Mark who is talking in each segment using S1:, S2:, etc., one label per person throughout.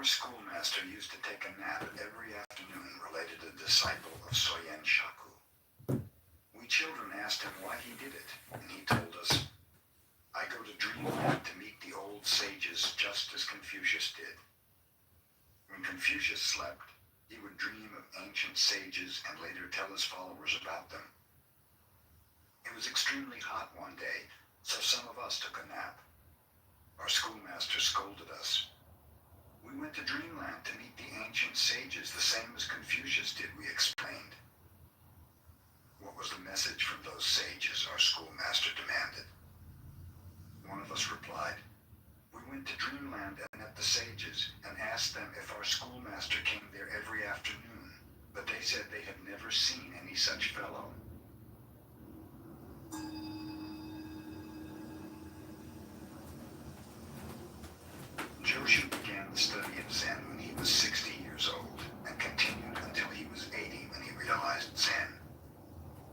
S1: Our schoolmaster used to take a nap every afternoon related to the disciple of Soyen Shaku. We children asked him why he did it, and he told us, "I go to dreamland to meet the old sages just as Confucius did." When Confucius slept, he would dream of ancient sages and later tell his followers about them. It was extremely hot one day, so some of us took a nap. Our schoolmaster scolded us. "We went to dreamland to meet the ancient sages, the same as Confucius did," we explained. "What was the message from those sages?" our schoolmaster demanded. One of us replied, "We went to dreamland and met the sages and asked them if our schoolmaster came there every afternoon, but they said they had never seen any such fellow." Joshu began the study of Zen when he was 60 years old and continued until he was 80 when he realized Zen.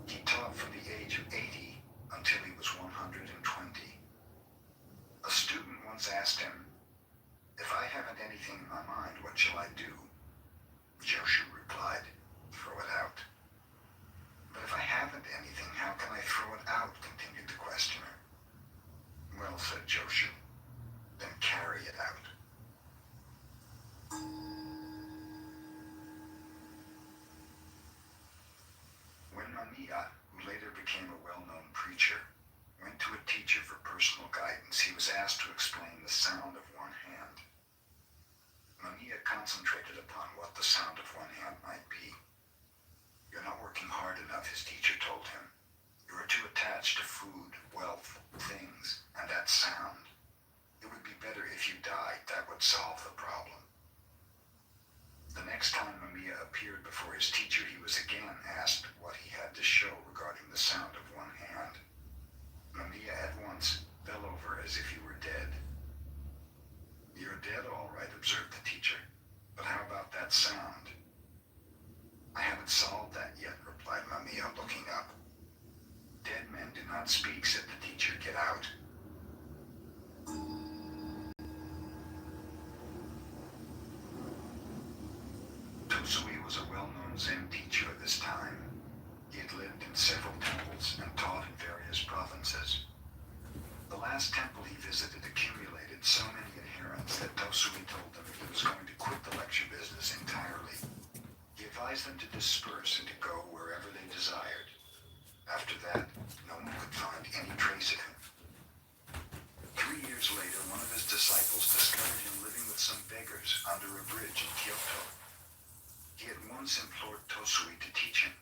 S1: He taught from the age of 80 until he was 120. A student once asked him, "If I haven't anything in my mind, what shall I do?" Joshu replied, "Throw it out." "But if I haven't anything, how can I throw it out?" continued the questioner. "Well," said Joshu, "then carry it out." When Mamiya, who later became a well-known preacher, went to a teacher for personal guidance, he was asked to explain the sound of one hand. Mamiya concentrated upon what the sound of one hand might be. "You're not working hard enough," his teacher told him. "You are too attached to food, wealth, things, and that sound. It would be better if you died. That would solve the problem." The next time Mamiya appeared before his teacher, he was again asked what he had to show regarding the sound of one hand. Mamiya at once fell over as if he were dead. "You're dead, all right," observed the teacher. "But how about that sound?" "I haven't solved that yet," replied Mamiya, looking up. "Dead men do not speak," said the teacher. "Get out." Tosui was a well-known Zen teacher at this time. He had lived in several temples and taught in various provinces. The last temple he visited accumulated so many adherents that Tosui told them he was going to quit the lecture business entirely. He advised them to disperse and to go wherever they desired. After that, no one could find any trace of him. 3 years later, one of his disciples discovered him living with some beggars under a bridge in Kyoto. He at once implored Tosui to teach him.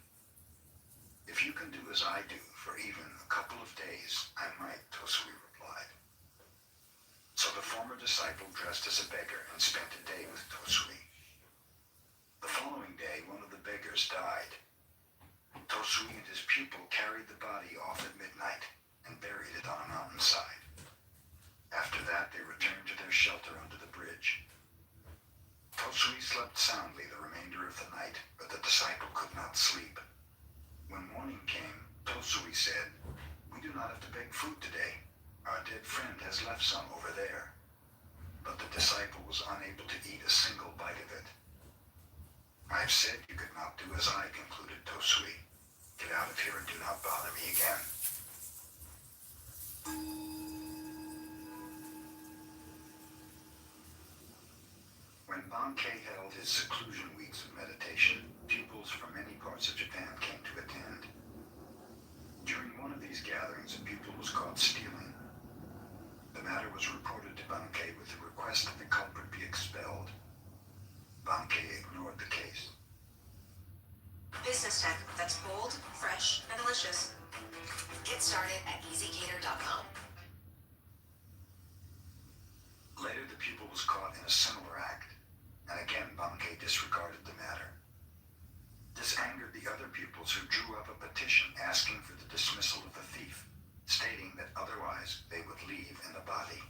S1: "If you can do as I do for even a couple of days, I might," Tosui replied. So the former disciple dressed as a beggar and spent a day with Tosui. The following day, one of the beggars died. Tosui and his pupil carried the body off at midnight and buried it on a mountainside. After that, they returned to their shelter under the bridge. Tosui slept soundly the remainder of the night, but the disciple could not sleep. When morning came, Tosui said, "We do not have to beg food today. Our dead friend has left some over there." But the disciple was unable to eat a single bite of it. "I've said you could not do as I," concluded Tosui. "Get out of here and do not bother me again." When Bankei held his seclusion weeks of meditation, pupils from many parts of Japan came to attend. During one of these gatherings, a pupil was caught stealing. The matter was reported to Bankei with the request that the culprit be expelled. Bankei ignored the case.
S2: Business tech that's bold, fresh, and delicious. Get started at easycater.com.
S1: Later, the pupil was caught in a similar act, and again Bankei disregarded the matter. This angered the other pupils, who drew up a petition asking for the dismissal of the thief, stating that otherwise they would leave in the body.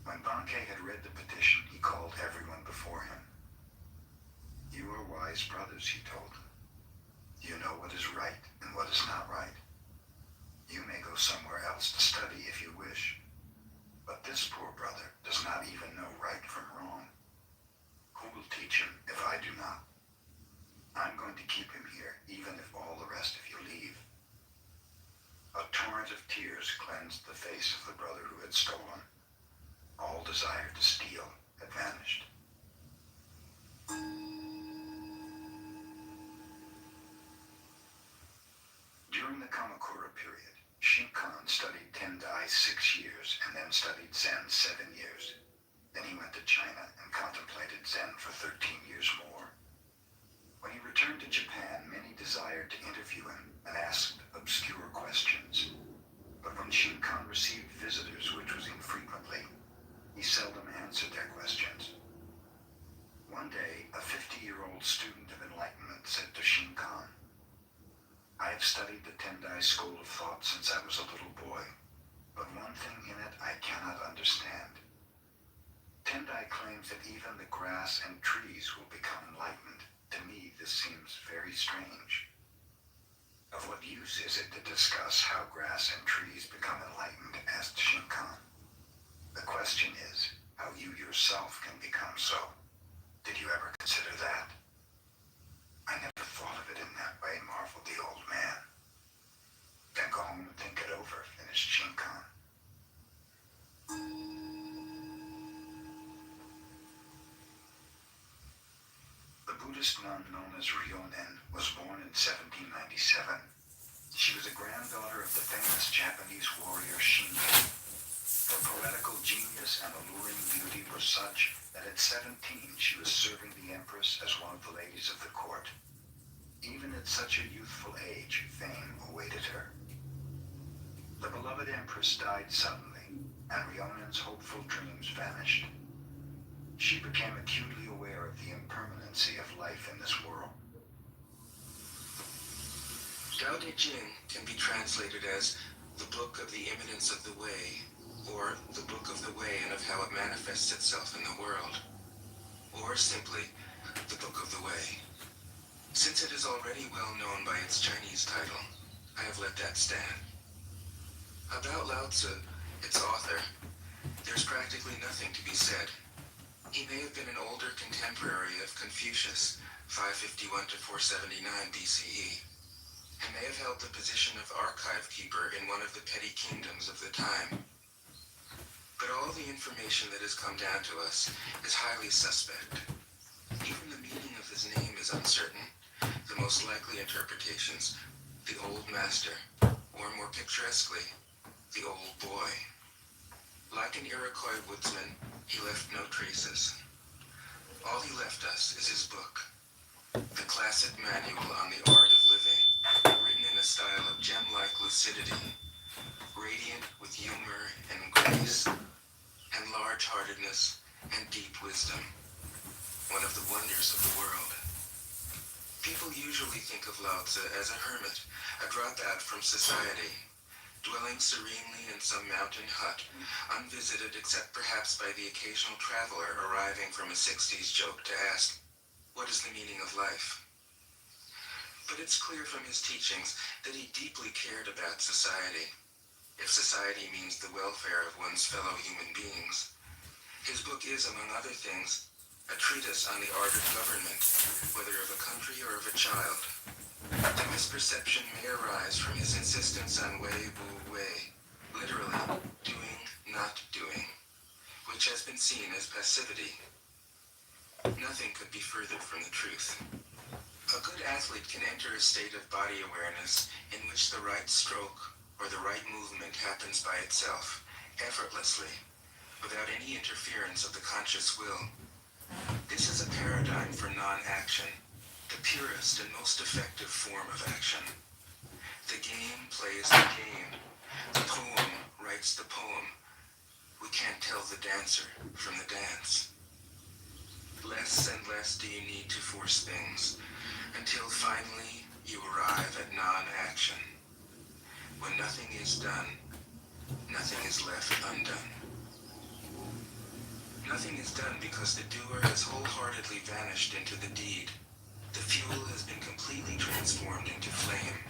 S1: When Bankei had read the petition, he called everyone before him. "You are wise brothers," he told them. "You know what is right and what is not right. You may go somewhere else to study if you wish. But this poor brother does not even know right from wrong. cleansed the face of the brother who had stolen. All desire to steal had vanished. During the Kamakura period, Shinkan studied Tendai 6 years and then studied Zen 7 years. Then he went to China and contemplated Zen for 13 years more. When he returned to Japan, many desired to interview him and asked obscure questions. But when Shinkan received visitors, which was infrequently, he seldom answered their questions. One day, a 50-year-old student of enlightenment said to Shinkan, "I have studied the Tendai school of thought since I was a little boy, but one thing in it I cannot understand. Tendai claims that even the grass and trees will become enlightened. To me, this seems very strange. Of what use is it to discuss how grass and trees become enlightened?" asked Shinkan. "The question is, how you yourself can become so. Did you ever consider that?" "I never thought of it in that way," marveled the old man. "Then go home and think it over," finished Shinkan. The Buddhist nun known as Ryonen was born in 1797. She was a granddaughter of the famous Japanese warrior Shingen. Her poetical genius and alluring beauty were such that at 17 she was serving the empress as one of the ladies of the court. Even at such a youthful age, fame awaited her. The beloved empress died suddenly, and Rhyonen's hopeful dreams vanished. She became acutely aware of the impermanency of life in this world.
S3: Tao Te Ching can be translated as the Book of the Imminence of the Way, or the Book of the Way and of how it manifests itself in the world, or simply the Book of the Way. Since it is already well known by its Chinese title, I have let that stand. About Lao Tzu, its author, there's practically nothing to be said. He may have been an older contemporary of Confucius, 551 to 479 BCE, and may have held the position of archive keeper in one of the petty kingdoms of the time. But all the information that has come down to us is highly suspect. Even the meaning of his name is uncertain. The most likely interpretations, the old master, or more picturesquely, the old boy. Like an Iroquois woodsman, he left no traces. All he left us is his book, the classic manual on the art of living, written in a style of gem-like lucidity, radiant with humor and grace, and large-heartedness and deep wisdom, one of the wonders of the world. People usually think of Lao Tzu as a hermit, a dropout from society, dwelling serenely in some mountain hut, unvisited except perhaps by the occasional traveler arriving from a 60s joke to ask, "What is the meaning of life?" But it's clear from his teachings that he deeply cared about society, if society means the welfare of one's fellow human beings. His book is, among other things, a treatise on the art of government, whether of a country or of a child. The misperception may arise from his insistence on wei wu wei, literally doing, not doing, which has been seen as passivity. Nothing could be further from the truth. A good athlete can enter a state of body awareness in which the right stroke or the right movement happens by itself, effortlessly, without any interference of the conscious will. This is a paradigm for non-action, the purest and most effective form of action. The game plays the game. The poem writes the poem. We can't tell the dancer from the dance. Less and less do you need to force things, until finally you arrive at non-action. When nothing is done, nothing is left undone. Nothing is done because the doer has wholeheartedly vanished into the deed. The fuel has been completely transformed into flame.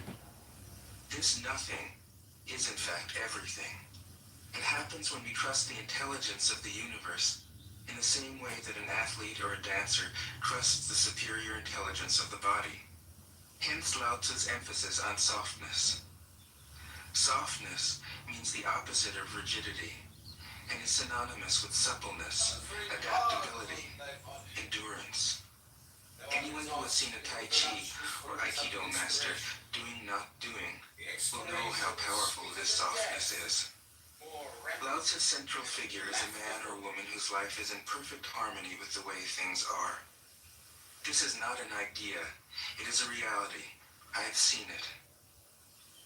S3: This nothing is in fact everything. It happens when we trust the intelligence of the universe in the same way that an athlete or a dancer trusts the superior intelligence of the body. Hence Lao Tzu's emphasis on softness. Softness means the opposite of rigidity and is synonymous with suppleness, adaptability, endurance. Anyone who has seen a Tai Chi or Aikido master doing not doing will know how powerful this softness is. Lao Tzu's central figure is a man or woman whose life is in perfect harmony with the way things are. This is not an idea, it is a reality. I have seen it.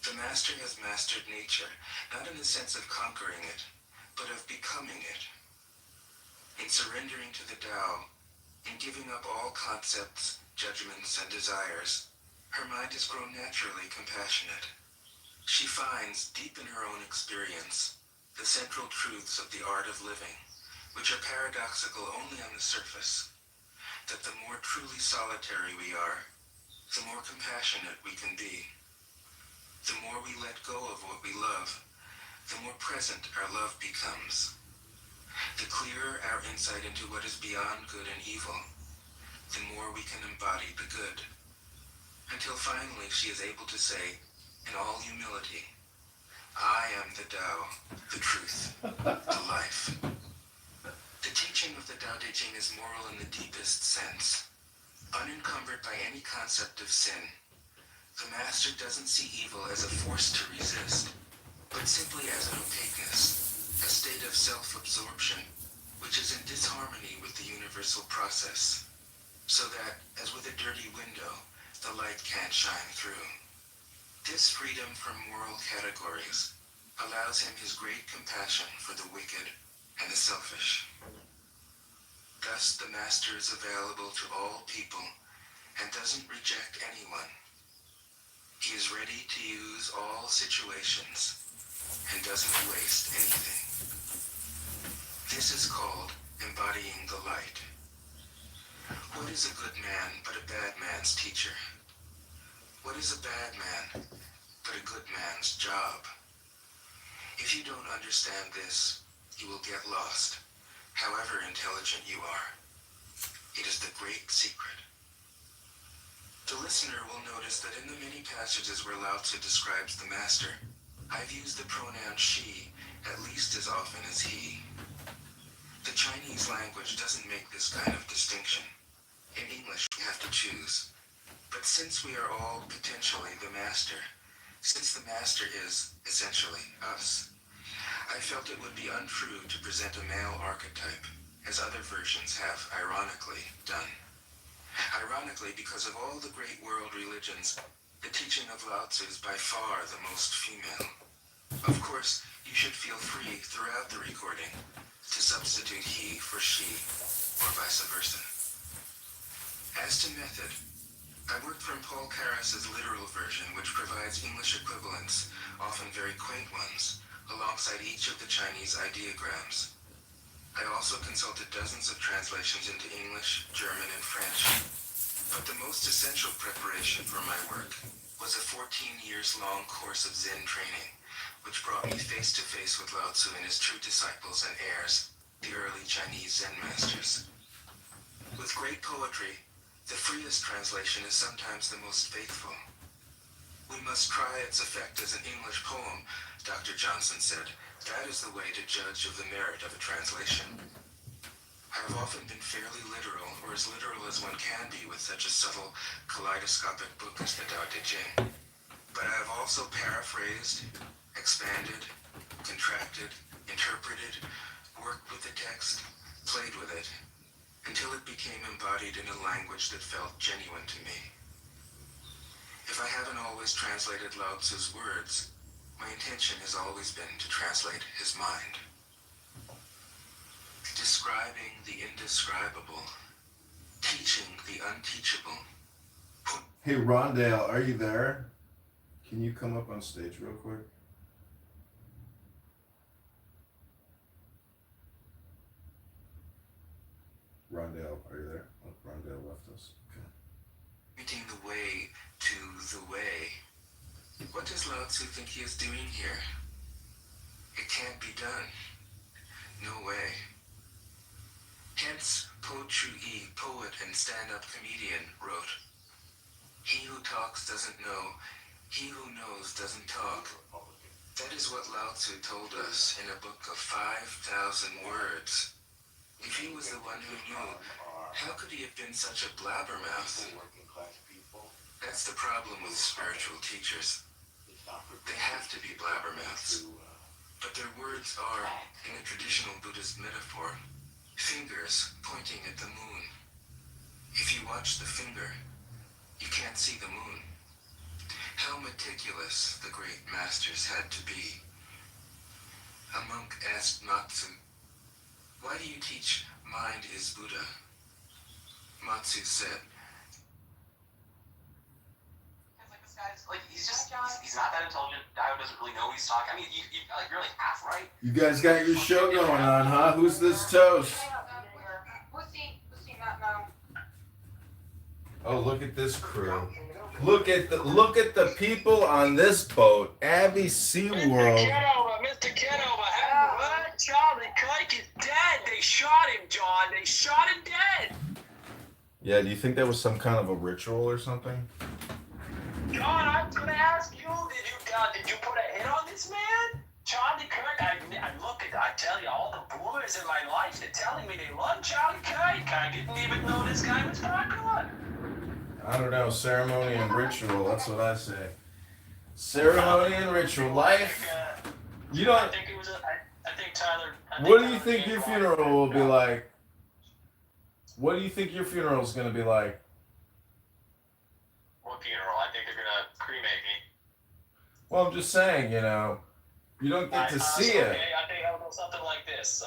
S3: The master has mastered nature, not in the sense of conquering it, but of becoming it. In surrendering to the Tao, in giving up all concepts, judgments, and desires, her mind has grown naturally compassionate. She finds, deep in her own experience, the central truths of the art of living, which are paradoxical only on the surface, that the more truly solitary we are, the more compassionate we can be. The more we let go of what we love, the more present our love becomes. The clearer our insight into what is beyond good and evil, the more we can embody the good. Until finally she is able to say, in all humility, I am the Tao, the truth, the life. The teaching of the Tao Te Ching is moral in the deepest sense. Unencumbered by any concept of sin, the master doesn't see evil as a force to resist, but simply as an opaqueness, a state of self-absorption, which is in disharmony with the universal process, so that, as with a dirty window, the light can't shine through. This freedom from moral categories allows him his great compassion for the wicked and the selfish. Thus, the master is available to all people and doesn't reject anyone. He is ready to use all situations and doesn't waste anything. This is called embodying the light. What is a good man but a bad man's teacher? What is a bad man but a good man's job? If you don't understand this, you will get lost, however intelligent you are. It is the great secret. The listener will notice that in the many passages where Lao Tzu describes the master, I've used the pronoun she at least as often as he. The Chinese language doesn't make this kind of distinction. In English, we have to choose. But since we are all potentially the master, since the master is, essentially, us, I felt it would be untrue to present a male archetype, as other versions have, ironically, done. Ironically, because of all the great world religions, the teaching of Lao Tzu is by far the most female. Of course, you should feel free throughout the recording to substitute he for she, or vice versa. As to method, I worked from Paul Karas's literal version, which provides English equivalents, often very quaint ones, alongside each of the Chinese ideograms. I also consulted dozens of translations into English, German, and French. But the most essential preparation for my work was a 14 years long course of Zen training, which brought me face to face with Lao Tzu and his true disciples and heirs, the early Chinese Zen masters. With great poetry, the freest translation is sometimes the most faithful. We must try its effect as an English poem, Dr. Johnson said. That is the way to judge of the merit of a translation. I have often been fairly literal, or as literal as one can be with such a subtle, kaleidoscopic book as the Tao Te Ching. But I have also paraphrased, expanded, contracted, interpreted, worked with the text, played with it, until it became embodied in a language that felt genuine to me. If I haven't always translated Lao Tzu's words, my intention has always been to translate his mind. Describing the indescribable, teaching the unteachable.
S4: Hey Rondale, are you there? Can you come up on stage real quick? Rondale, are you there? Oh, Rondale left us. Okay.
S3: Pointing the way to the way. What does Lao Tzu think he is doing here? It can't be done. No way. Hence, Po Chu-yi, poet and stand-up comedian, wrote, "He who talks doesn't know, he who knows doesn't talk." That is what Lao Tzu told us in a book of 5,000 words. If he was the one who knew, how could he have been such a blabbermouth? That's the problem with spiritual teachers. They have to be blabbermouths. But their words are, in a traditional Buddhist metaphor, fingers pointing at the moon. If you watch the finger, you can't see the moon. How meticulous the great masters had to be. A monk asked Matsu, "Why do you teach mind is Buddha?" Matsu said,
S5: Like this guy's like he's not that intelligent. Guy who doesn't really know what he's talking. I mean, you're like half right.
S4: You guys got your show going on, huh? Who's this toast? Oh, look at this crew. Look at the people on this boat. Abby SeaWorld.
S5: Mr. Kitover, what? Charlie Kirk is dead. They shot him, John. They shot him dead.
S4: Yeah, do you think that was some kind of a ritual or something?
S5: John, I'm gonna ask you. Did you put a hit on this man? Charlie Kirk, I tell you, all the boomers in my life, they're telling me they love Charlie Kirk. I didn't even know this guy was popular.
S4: I don't know, ceremony and ritual, that's what I say. Ceremony and ritual. Life, you don't...
S5: I think Tyler...
S4: What do you think your funeral will be like? What do you think your funeral is going to be like?
S5: What funeral? I think they're gonna cremate me.
S4: Well, I'm just saying, you know, you don't get to see it.
S5: I think I'll go something like this.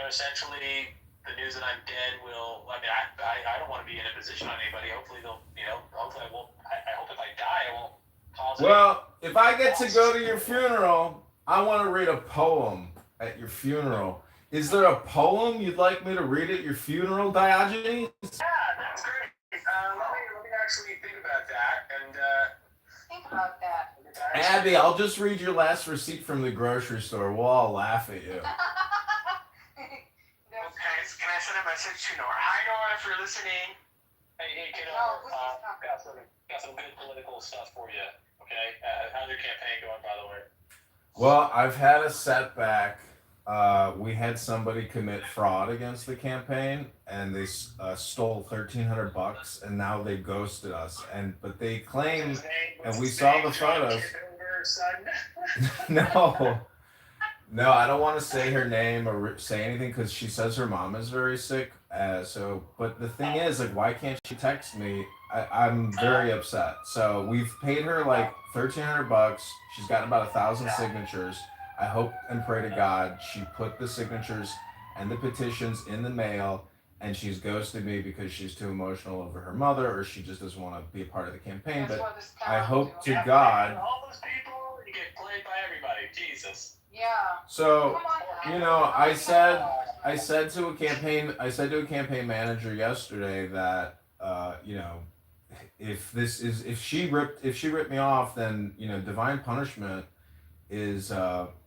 S5: Essentially, the news that I'm dead will. I mean, I don't want to be in a position on anybody. Hopefully, hopefully I won't. I hope if I die, I won't cause.
S4: Well, if I get to go to your funeral, I want to read a poem at your funeral. Is there a poem you'd like me to read at your funeral, Diogenes?
S5: Yeah, that's great. Let me actually think about that and.
S6: Think about that.
S4: Abby, I'll just read your last receipt from the grocery store. We'll all laugh at you.
S5: Okay, so can I send a message to Nora? Hi, Nora, if you're listening. Hey, Kitover, got some good political stuff for you. Okay, how's your campaign going, by the way?
S4: Well, I've had a setback. We had somebody commit fraud against the campaign, and they stole $1,300, and now they ghosted us. But they claim, and we saw the photos. No, I don't want to say her name or say anything because she says her mom is very sick. But the thing is, like, why can't she text me? I'm very upset. So we've paid her like $1,300. She's gotten about 1,000 signatures. I hope and pray to God she put the signatures and the petitions in the mail, and she's ghosted me because she's too emotional over her mother, or she just doesn't want to be a part of the campaign. But I hope to God.
S5: All those people, you get played by everybody. Jesus.
S6: Yeah.
S4: So, you know, I said to a campaign manager yesterday that, you know, if she ripped me off, then, you know, divine punishment is,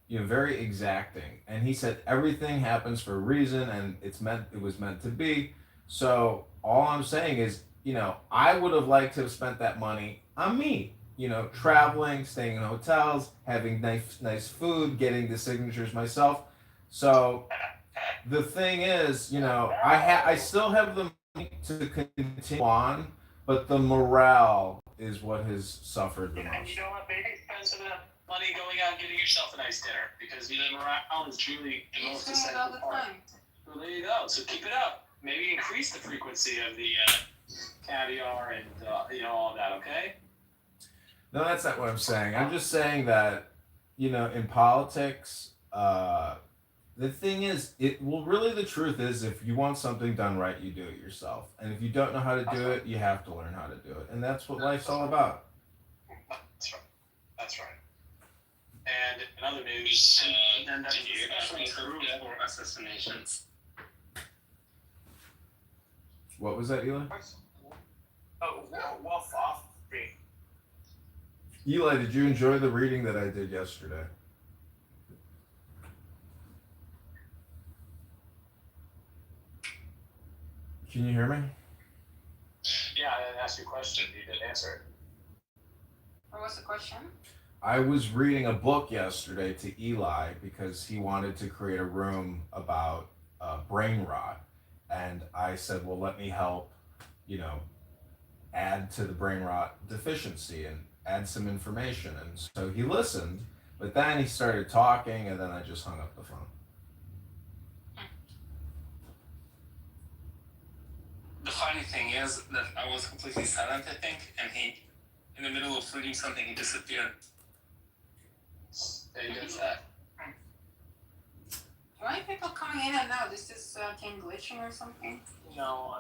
S4: you know, very exacting. And he said everything happens for a reason, and it was meant to be. So all I'm saying is, you know, I would have liked to have spent that money on me. You know, traveling, staying in hotels, having nice food, getting the signatures myself. So the thing is, you know, I still have the money to continue on, but the morale is what has suffered the
S5: And
S4: most.
S5: you know what? Maybe spend some of that money going out and getting yourself a nice dinner, because you know morale is truly the most
S6: He's doing it all the
S5: essential part.
S6: time.
S5: Well, there you go. So keep it up. Maybe increase the frequency of the caviar and you know, all that. Okay.
S4: No, that's not what I'm saying. I'm just saying that, you know, in politics, the thing is, really the truth is, if you want something done right, you do it yourself. And if you don't know how to do it, you have to learn how to do it. And that's what life's all about.
S5: That's right. That's right. And in other news, did you hear about Peru for assassinations?
S4: What was that, Eli?
S5: Oh, Wolf off me.
S4: Eli, did you enjoy the reading that I did yesterday? Can you hear me?
S5: Yeah, I asked you a question. You didn't answer it.
S6: What was the question?
S4: I was reading a book yesterday to Eli because he wanted to create a room about brain rot, and I said, "Well, let me help, you know, add to the brain rot deficiency and add some information." And so he listened, but then he started talking, and then I just hung up the phone.
S7: The funny thing is that I was completely silent, I think, and he, in the middle of reading something, he disappeared.
S5: Yeah, he does that.
S6: Why are people coming in and out? Is this thing glitching or something?
S5: No,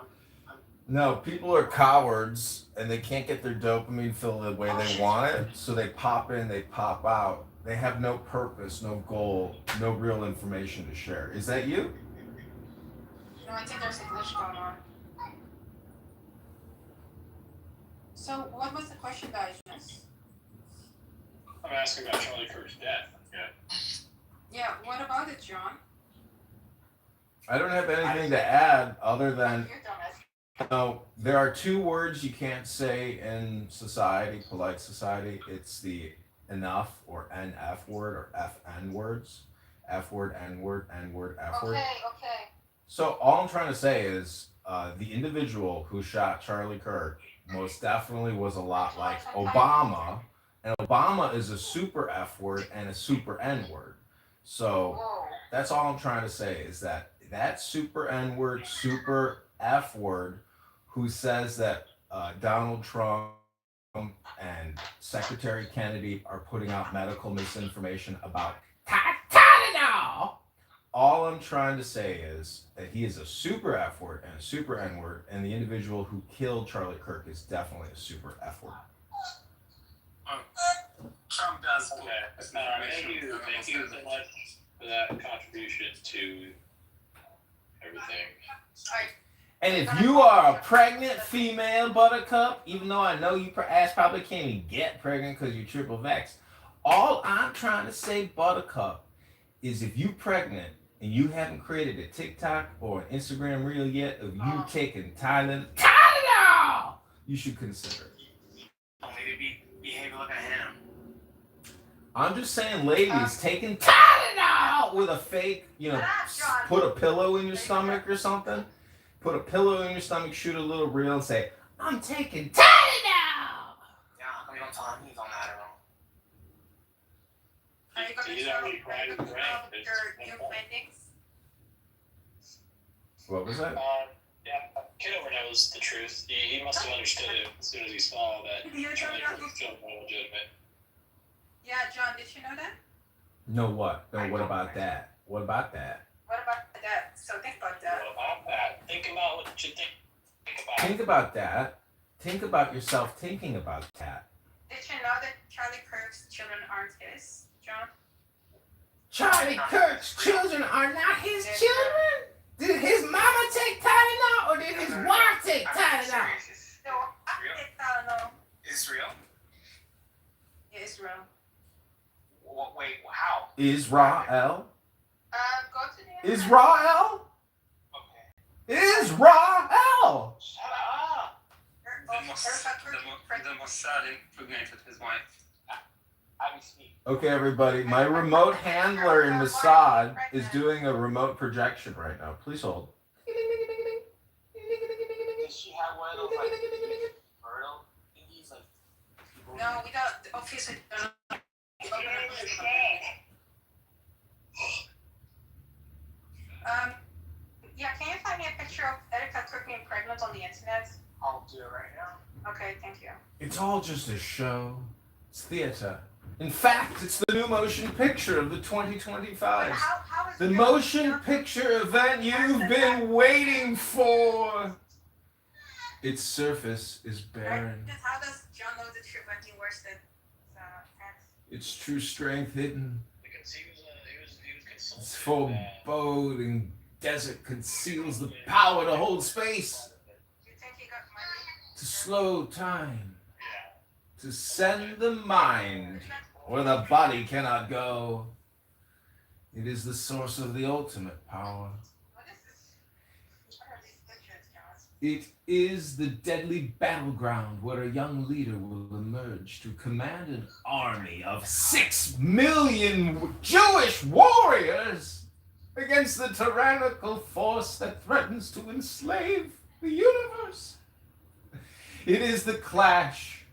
S4: No, people are cowards and they can't get their dopamine filled the way they want it, so they pop in, they pop out. They have no purpose, no goal, no real information to share. Is that you?
S6: No, I think there's a glitch going on. So, what was the question, Diogenes?
S5: I'm asking about Charlie Kirk's death. Yeah.
S6: Yeah, what about it, John?
S4: I don't have anything to add other than,
S6: You're dumbass.
S4: there are two words you can't say in society, polite society. It's the enough or NF word or FN words. F word, N word, N word, F word.
S6: Okay.
S4: So all I'm trying to say is the individual who shot Charlie Kirk most definitely was a lot like Obama, and Obama is a super F word and a super N word. So
S6: Whoa.
S4: that's all I'm trying to say is that super N word, super F word, who says that Donald Trump and Secretary Kennedy are putting out medical misinformation about Tylenol. All I'm trying to say is that he is a super F word and a super N word, and the individual who killed Charlie Kirk is definitely a super F word.
S7: Trump does put
S5: Okay. Thank you so much for that contribution to everything.
S4: And if you are a pregnant female, Buttercup, even though I know you ass probably can't even get pregnant because you're triple vax, all I'm trying to say, Buttercup, is if you pregnant and you haven't created a TikTok or an Instagram reel yet of you taking Tylenol, you should consider it.
S7: only to behave like a ham.
S4: I'm just saying, ladies, taking Tylenol with a fake, put a pillow in your stomach or something. Put a pillow in your stomach, shoot a little reel, and say, "I'm taking Tylenol."
S7: Yeah, how come you don't tell him he's on Adderall?
S6: Are you going to
S5: He's
S6: show
S5: already cried his brain.
S6: your new findings?
S4: What was that?
S5: Yeah, Kitover knows the truth. He must have understood it as soon as he saw that Charlie Kirk was still legitimate.
S6: Yeah, John, did you know that?
S4: No, what? No, what about that? What about that?
S6: What about that? So think about that.
S5: Well, about that, think about what you think about.
S4: Think about that. Think about yourself thinking about that.
S6: Did you know that Charlie Kirk's children aren't his, John?
S4: Charlie Kirk's children are not his children? Did his mama take Tylenol or did his wife take Tylenol?
S6: No, I think Tylenol.
S7: Israel?
S6: Israel.
S7: Wait, how?
S4: Israel?
S6: Go to the internet.
S4: Israel?
S7: Okay.
S4: Israel!
S5: Shut up!
S7: The Mossad impregnated his wife.
S5: I speak.
S4: Okay, everybody, my remote handler in Mossad is doing a remote projection right now. Please hold.
S5: Does she have one of those like fertile thingies like?
S6: No, we don't. Obviously, yeah, can you find me a picture of Erica Kirk being pregnant on the internet?
S5: I'll do it right now.
S6: Okay, thank you.
S4: It's all just a show. It's theater. In fact, it's the new motion picture of the 2025.
S6: How is
S4: The
S6: your-
S4: motion
S6: your-
S4: picture event you've been waiting for. Its surface is barren.
S6: How does John know the truth when he wears the pants?
S4: Its true strength hidden.
S5: Because he was consulted.
S4: Its foreboding desert conceals the power to hold space,
S6: Do you think he got money?
S4: to slow time,
S5: Yeah.
S4: to send the mind where the body cannot go. It is the source of the ultimate power.
S6: What is this? What are these pictures, John?
S4: It is the deadly battleground where a young leader will emerge to command an army of 6 million Jewish warriors against the tyrannical force that threatens to enslave the universe. It is the clash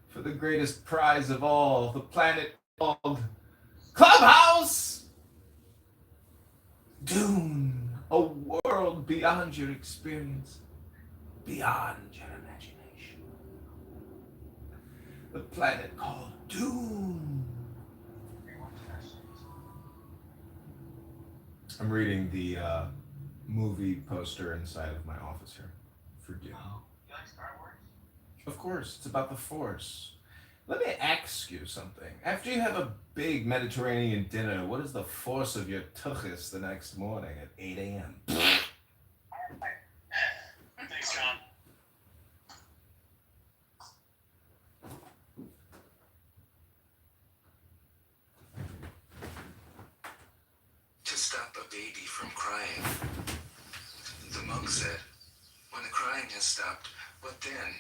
S4: for the greatest prize of all, the planet called Clubhouse Dune, a world beyond your experience, beyond your imagination. The planet called Dune. I'm reading the movie poster inside of my office here for Dune.
S5: You like Star Wars?
S4: Of course, it's about the Force. Let me ask you something. After you have a big Mediterranean dinner, what is the force of your tuchus the next morning at 8 a.m.?
S5: Thanks, John.
S3: To stop a baby from crying, the monk said. When the crying has stopped, what then?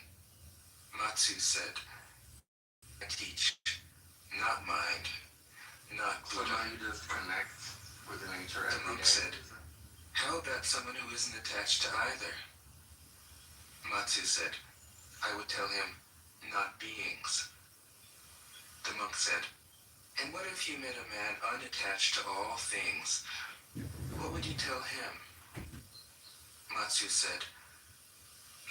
S3: Matsu said. I teach, not mind, not Buddha.
S8: So now you just connect with nature
S3: The
S8: every
S3: monk
S8: day?
S3: said, how about someone who isn't attached to either? Matsu said, I would tell him, not beings. The monk said, and what if you met a man unattached to all things? What would you tell him? Matsu said,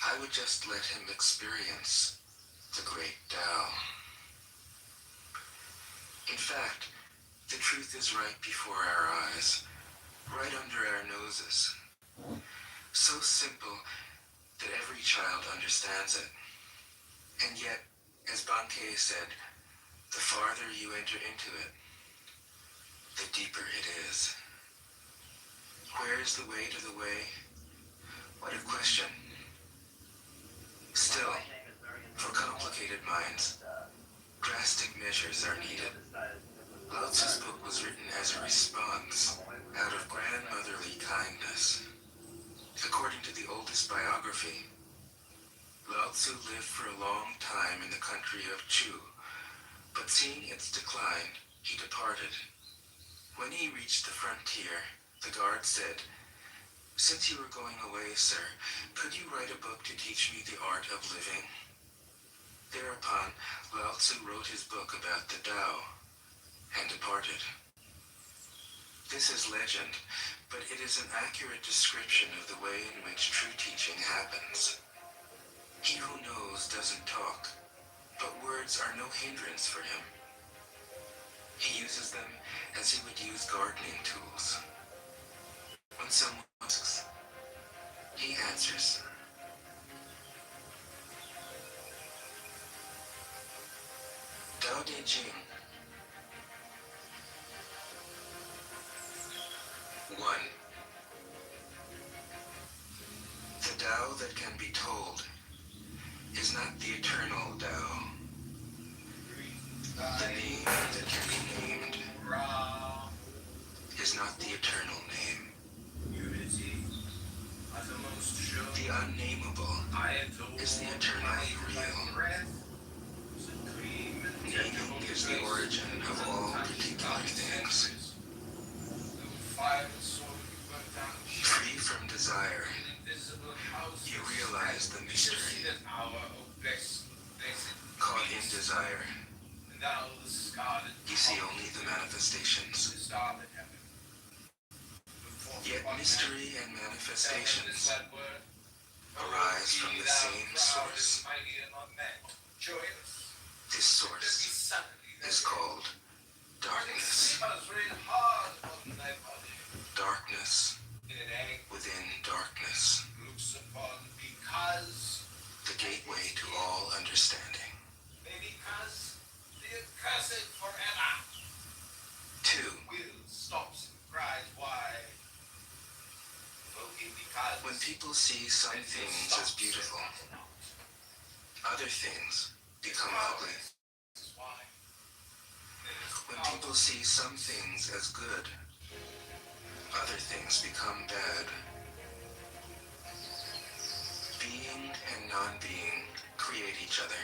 S3: I would just let him experience the great Tao. In fact, the truth is right before our eyes, right under our noses. So simple that every child understands it. And yet, as Bankei said, the farther you enter into it, the deeper it is. Where is the way to the way? What a question. Still, for complicated minds, drastic measures are needed. Lao Tzu's book was written as a response out of grandmotherly kindness. According to the oldest biography, Lao Tzu lived for a long time in the country of Chu, but seeing its decline, he departed. When he reached the frontier, the guard said, since you were going away, sir, could you write a book to teach me the art of living? Thereupon, Lao Tzu wrote his book about the Tao and departed. This is legend, but it is an accurate description of the way in which true teaching happens. He who knows doesn't talk, but words are no hindrance for him. He uses them as he would use gardening tools. When someone asks, he answers. Tao Te Ching. 1. The Tao that can be told is not the eternal Tao. The name that can be named is not the eternal name. The unnameable is the eternally real. Naming is the origin of all particular things. Free from desire, you realize the mystery. Caught in desire, you see only the manifestations. Yet mystery and manifestations arise from the same source. This source is called darkness. Darkness within darkness. The gateway to all understanding. 2. When people see some things as beautiful, other things become ugly. When people see some things as good, other things become bad. Being and non-being create each other.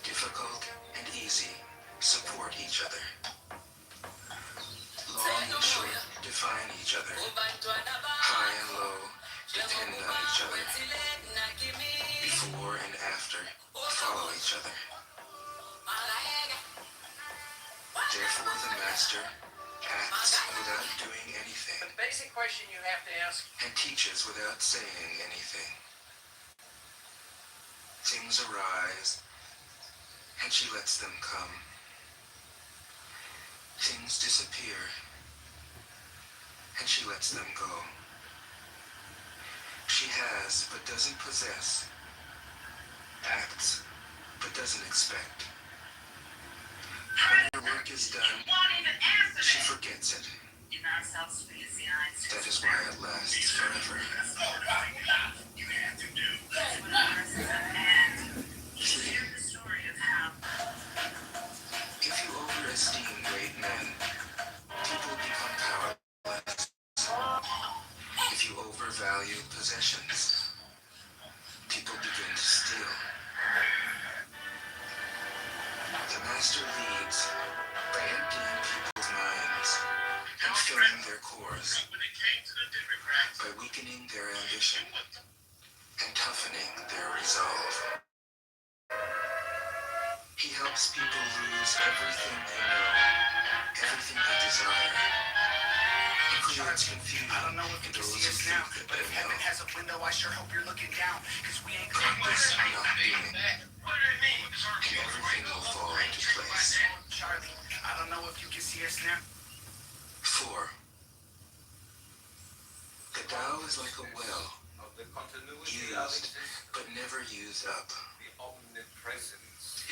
S3: Difficult and easy support each other. Long and short define each other. High and low depend on each other. Before and after follow each other. Therefore the master acts without doing anything.
S5: The basic question you have to ask.
S3: And teaches without saying anything. Things arise, and she lets them come. Things disappear, and she lets them go. She has, but doesn't possess. Acts, but doesn't expect. When her work is done, she forgets it. That is why it lasts forever. If you overesteem great men, people become powerless. If you overvalue possessions, people begin to steal. The master leads by emptying people's minds and filling their cores, by weakening their ambition and toughening their resolve. He helps people lose everything they know, everything they desire. He creates confusion in those who think that they know.
S9: Has a window, I sure hope you're looking down, cause we ain't
S3: Practice not being, and everything will fall into place.
S9: Charlie, I don't know if you can see us now.
S3: 4. The Tao is like a well, used but never used up.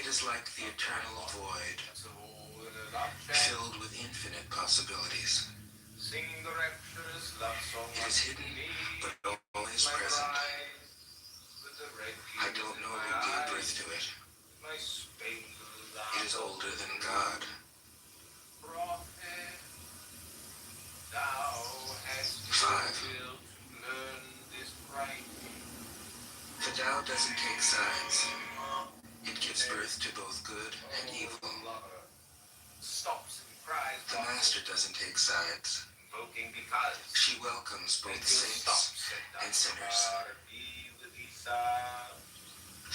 S3: It is like the eternal void, filled with infinite possibilities. It is hidden, but always present. I don't know who gave birth to it. It is older than God. 5. The Tao doesn't take sides. It gives birth to both good and evil. The master doesn't take sides. She welcomes both saints and sinners.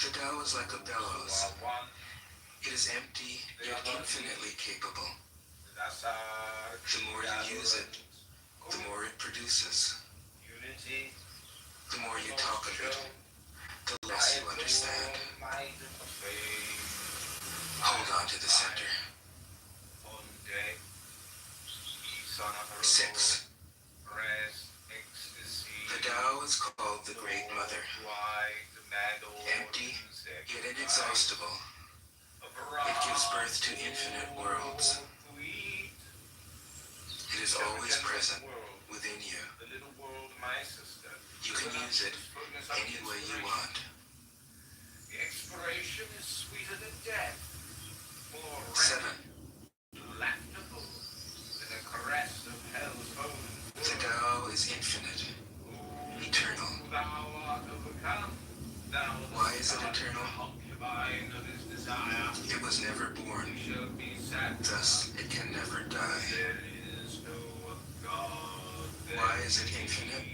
S3: The Tao is like a bellows. It is empty, yet infinitely capable. The more you use it, the more it produces. The more you talk of it, the less you understand. Hold on to the center. 6. The Tao is called the Great Mother. Empty, yet inexhaustible. It gives birth to infinite worlds. It is always present within you. You can use it any way you want. 7. The Tao is infinite, eternal. Why is it eternal? It was never born, thus it can never die. Why is it infinite?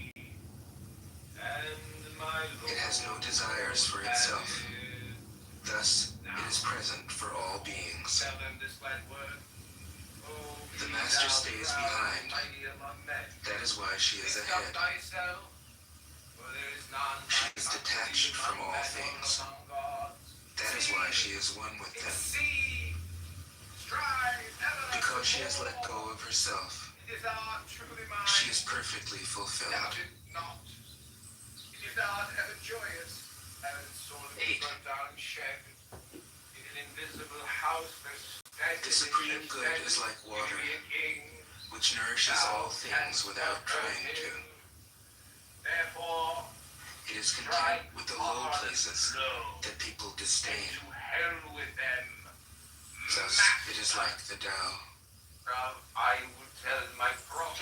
S3: It has no desires for itself, thus it is present for all beings. The master stays behind. That is why she is ahead. She is detached from all things. That is why she is one with them. Because she has let go of herself, she is perfectly fulfilled. 8. The supreme good is like water, which nourishes all things without trying to. It is content with the low places that people disdain. Thus, it is like the Tao.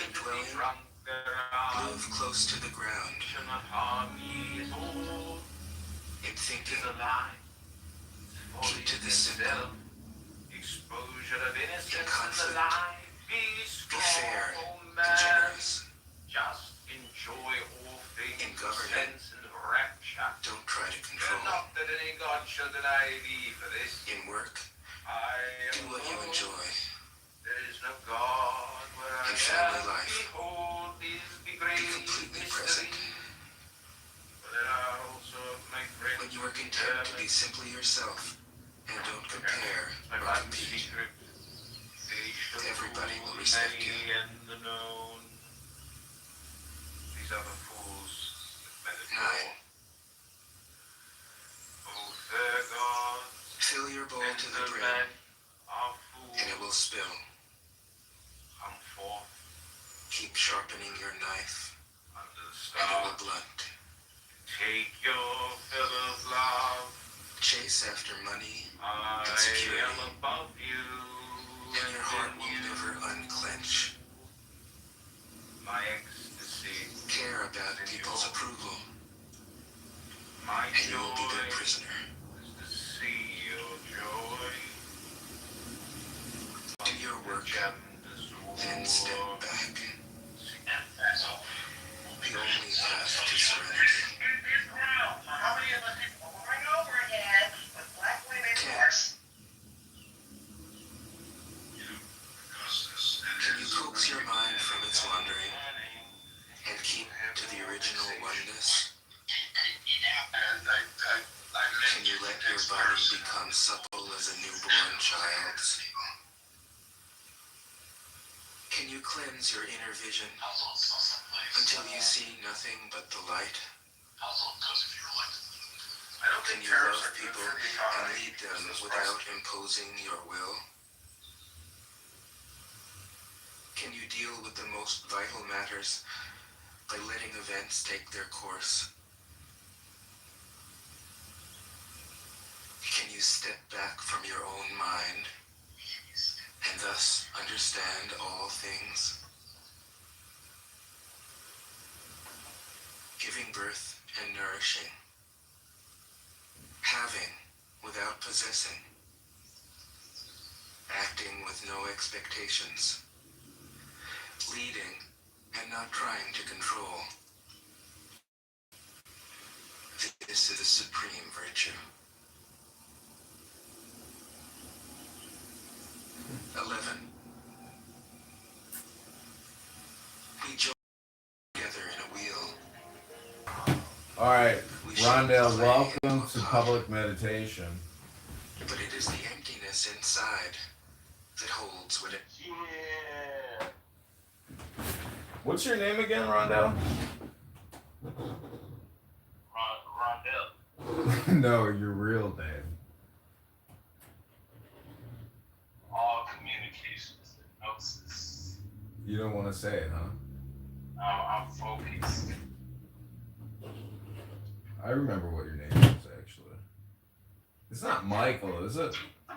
S3: Indwelling Move close to the ground. In thinking, keep to the simple. In conflict, be fair and generous. In governing, don't try to control. In work, do what you enjoy. In family life, be completely present. When you are content to be simply yourself and don't compare or compete, everybody will respect you. Nine. Fill your bowl to the brim, and it will spill. Keep sharpening your knife, and it will blunt.
S10: Take your fill of love.
S3: Chase after money and security,
S10: Above you,
S3: and your heart will never unclench.
S10: my ecstasy,
S3: Care about people's approval,
S10: my
S3: and you will be their
S10: joy
S3: prisoner.
S10: is to see your joy.
S3: Do your work, then step back. The only path to serenity. Can you coax your mind from its wandering and keep to the original oneness? Can you let your body become supple as a newborn child's? Can you cleanse your inner vision until you see nothing but the light? Can you love people and lead them without imposing your will? Can you deal with the most vital matters by letting events take their course? Can you step back from your own mind and thus understand all things? Giving birth and nourishing. Having without possessing. Acting with no expectations. Leading and not trying to control. This is the supreme virtue. 11. We join together in a wheel.
S4: All right, Rondell, welcome to public meditation.
S3: But it is the emptiness inside that holds what it.
S5: Yeah.
S4: What's your name again, Rondell?
S5: Rondell.
S4: No, your real name.
S5: All communications, hypnosis.
S4: You don't want to say it, huh?
S5: I'm focused.
S4: I remember what your name is, actually. It's not Michael, is it?
S5: No.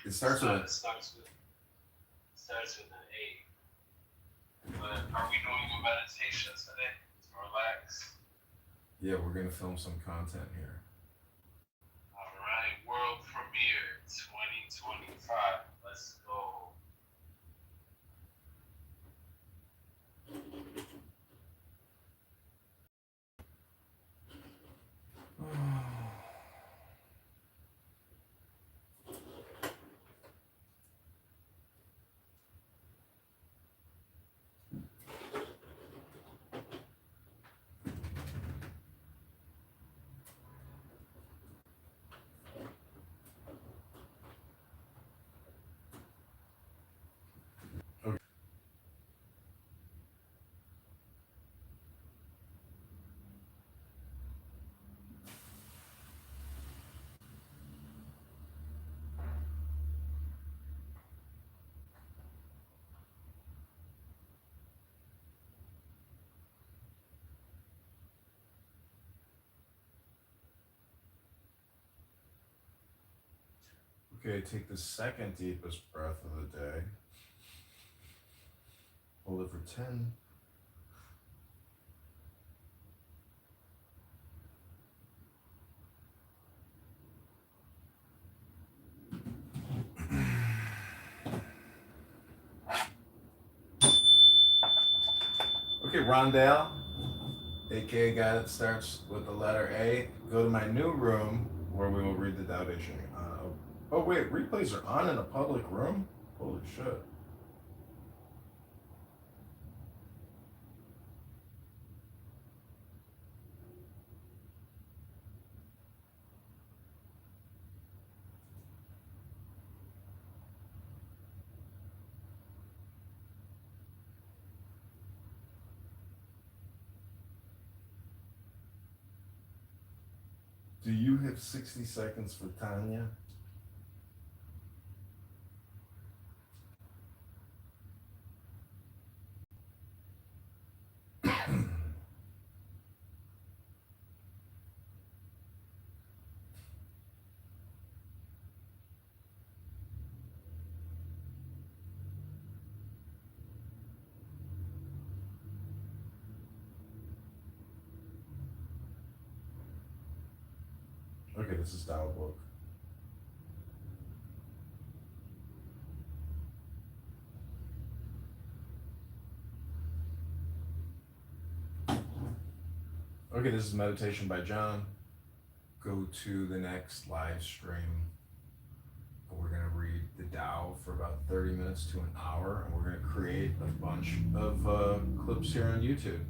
S4: It starts with
S5: It starts with an A. But are we doing a meditation today to relax?
S4: Yeah, we're gonna film some content here.
S5: All right, world premiere 2025. Let's go.
S4: Okay, take the second deepest breath of the day. Hold it for 10. Okay, Rondale, aka guy that starts with the letter A, go to my new room where we will read the Tao Te Ching. Oh wait, replays are on in a public room? Holy shit. Do you have 60 seconds for Tanya? Okay, this is Tao book. Okay, this is meditation by John. Go to the next live stream. We're going to read the Tao for about 30 minutes to an hour, and we're going to create a bunch of clips here on YouTube.